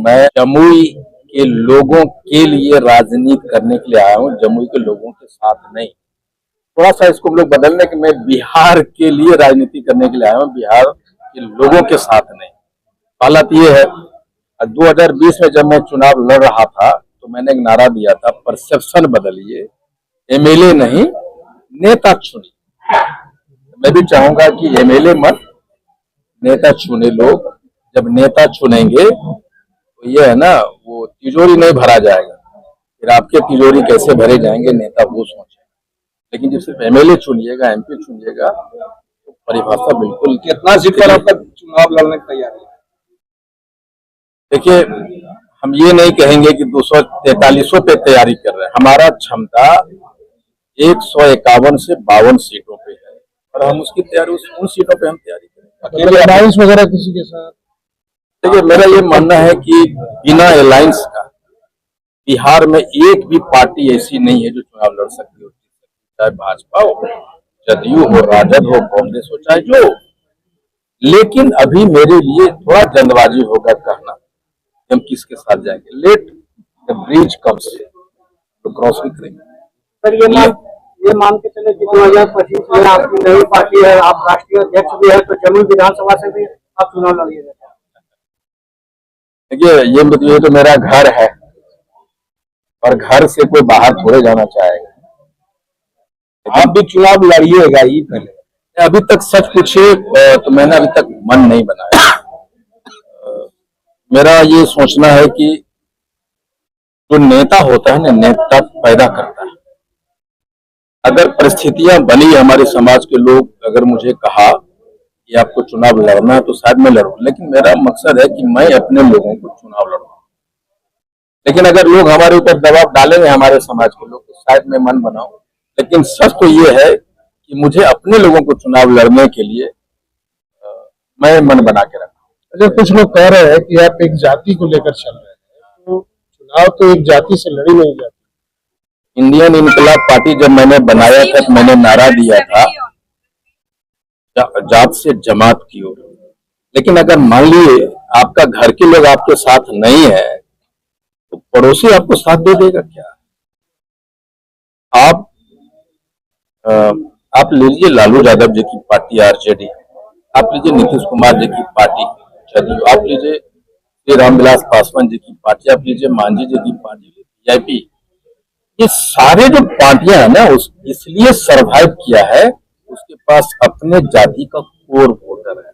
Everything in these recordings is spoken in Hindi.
मैं जमुई के लोगों के लिए राजनीति करने के लिए आया हूँ, जमुई के लोगों के साथ नहीं। थोड़ा सा इसको हम लोग बदलने कि मैं बिहार के लिए राजनीति करने के लिए आया हूँ, बिहार के लोगों के साथ नहीं। हालत ये है, 2020 में जब मैं चुनाव लड़ रहा था तो मैंने एक नारा दिया था, परसेप्शन बदलिए, एमएलए नहीं नेता चुनिए। मैं भी चाहूंगा कि एमएलए मत नेता चुने लोग। जब नेता चुनेंगे तो ये है ना, वो तिजोरी नहीं भरा जाएगा, फिर आपके तिजोरी कैसे भरे जाएंगे नेता वो सोचे। लेकिन जब सिर्फ एमएलए चुनिएगा, एमपी चुनिएगा तो परिभाषा बिल्कुल। कितना सीट पर आपका चुनाव लड़ने की तैयारी है? देखिए, हम ये नहीं कहेंगे कि 243 पे तैयारी कर रहे हैं। हमारा क्षमता 151 से 52 सीटों पे है और हम उसकी तैयारी उन सीटों पे हम तैयारी करेंगे। अकेले अलायंस वगैरह किसी के साथ? देखिए, मेरा ये मानना है कि बिना अलायंस का बिहार में एक भी पार्टी ऐसी नहीं है जो चुनाव लड़ सकती हो, चाहे भाजपा हो, जदयू हो, राजद हो, कांग्रेस हो, चाहे जो। लेकिन अभी मेरे लिए थोड़ा जल्दबाजी होगा कहना कि हम किसके साथ जाएंगे। लेट द ब्रिज कम्स तो क्रॉस भी करेंगे। सर, ये मान के चले कि 2025 में आपकी नई पार्टी है, आप राष्ट्रीय अध्यक्ष भी है, तो जमुई विधानसभा से भी आप चुनाव लड़िएगा? देखिए, ये तो मेरा घर है और घर से कोई बाहर थोड़े जाना चाहेगा। आप भी चुनाव लड़िएगा ही पहले? अभी तक सच पूछिए तो मैंने अभी तक मन नहीं बनाया। मेरा ये सोचना है कि जो नेता होता है ना, नेता पैदा करता है। अगर परिस्थितियां बनी, हमारे समाज के लोग अगर मुझे कहा कि आपको चुनाव लड़ना है तो शायद मैं लड़ूं, लेकिन मेरा मकसद है कि मैं अपने लोगों को चुनाव लड़ूं। लेकिन अगर लोग हमारे ऊपर दबाव डालेंगे, हमारे समाज के लोग, तो शायद मैं मन बनाऊं। लेकिन सच तो ये है कि मुझे अपने लोगों को चुनाव लड़ने के लिए मैं मन बना के रखा। अच्छा, कुछ लोग कह रहे हैं कि आप एक जाति को लेकर चल रहे हैं, तो चुनाव तो एक जाति से लड़ी नहीं जाती। इंडियन इनकलाब पार्टी जब मैंने बनाया था तो मैंने नारा दिया था जात से जमात की ओर। लेकिन अगर मान लिए आपका घर के लोग आपके साथ नहीं है तो पड़ोसी आपको साथ दे देगा क्या? आप लीजिए लालू यादव जी की पार्टी आरजेडी, आप लीजिए नीतीश कुमार जी की पार्टी जदयू, आप लीजिए श्री रामविलास पासवान जी की पार्टी, आप लीजिए मांझी जी की पार्टी, वीआईपी। ये सारे जो पार्टियां है ना, इसलिए सरवाइव किया है, उसके पास अपने जाति का कोर वोटर है।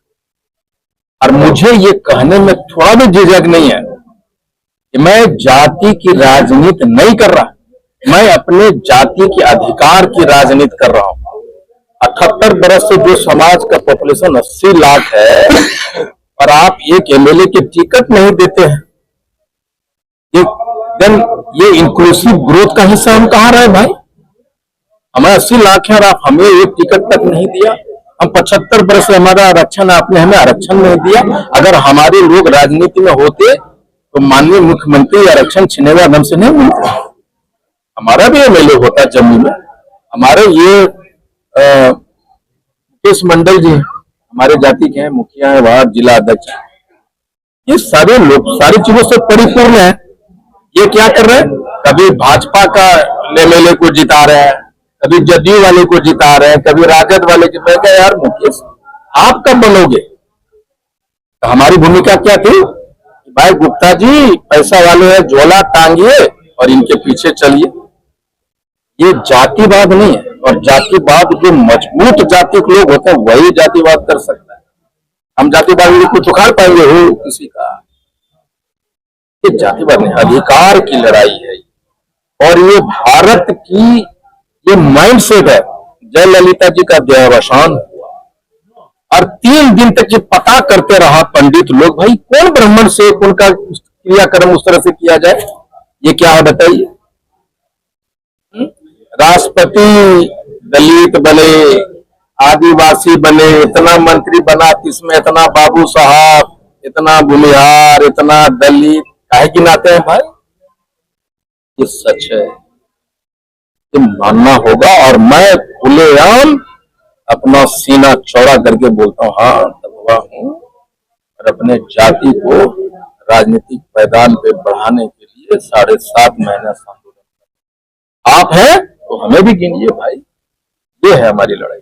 और मुझे ये कहने में थोड़ा भी झिझक नहीं है कि मैं जाति की राजनीति नहीं कर रहा, मैं अपने जाति के अधिकार की राजनीति कर रहा हूं। 78 बरस से जो समाज का पॉपुलेशन 80 लाख है और आप एक एमएलए के टिकट नहीं देते हैं, ये इंक्लूसिव ग्रोथ का हिस्सा हम कहाँ रहे भाई? हमारे 80 लाख है और आप हमें एक टिकट तक नहीं दिया। हम 75 बरस से हमारा आरक्षण, आपने हमें आरक्षण नहीं दिया। अगर हमारे लोग राजनीति में होते तो माननीय मुख्यमंत्री आरक्षण छिनेगा ढंग से नहीं मिलता। हमारा भी एमएलए होता जम्मू में। हमारे ये मुकेश मंडल जी हमारे जाति के हैं, मुखिया है, वहां जिला अध्यक्ष है। ये सारे लोग सारी चीजों से परिपूर्ण है। ये क्या कर रहे हैं? कभी भाजपा का एमएलए को जिता रहे हैं, कभी जदयू वाले को जिता रहे हैं, कभी राजद वाले को। मैं क्या यार मुकेश, आप कब बनोगे? तो हमारी भूमिका क्या थी? भाई गुप्ता जी पैसा वाले हैं, झोला टांगिए और इनके पीछे चलिए। ये जातिवाद नहीं है, और जातिवाद जो मजबूत जाति के लोग होते हैं वही जातिवाद कर सकता है। हम जातिवाद को उखाड़ पाएंगे हो किसी का? ये जातिवाद नहीं, अधिकार की लड़ाई है। और ये भारत की ये माइंडसेट है। जयललिता जी का देहावसान हुआ और 3 दिन तक ये पता करते रहा पंडित लोग, भाई कौन ब्राह्मण से उनका क्रियाक्रम उस तरह से किया जाए, ये क्या है बताइए? राष्ट्रपति दलित बने, आदिवासी बने, इतना मंत्री बना, इसमें इतना बाबू साहब, इतना भूमिहार, इतना दलित, काहे गिनाते हैं भाई? ये सच है, ये मानना होगा। और मैं खुलेआम अपना सीना चौड़ा करके बोलता हूँ, हाँ दबा हूँ और अपने जाति को राजनीतिक मैदान पे बढ़ाने के लिए 7.5 महीना से आंदोलन। आप हैं तो हमें भी गिनिए भाई, ये है हमारी लड़ाई।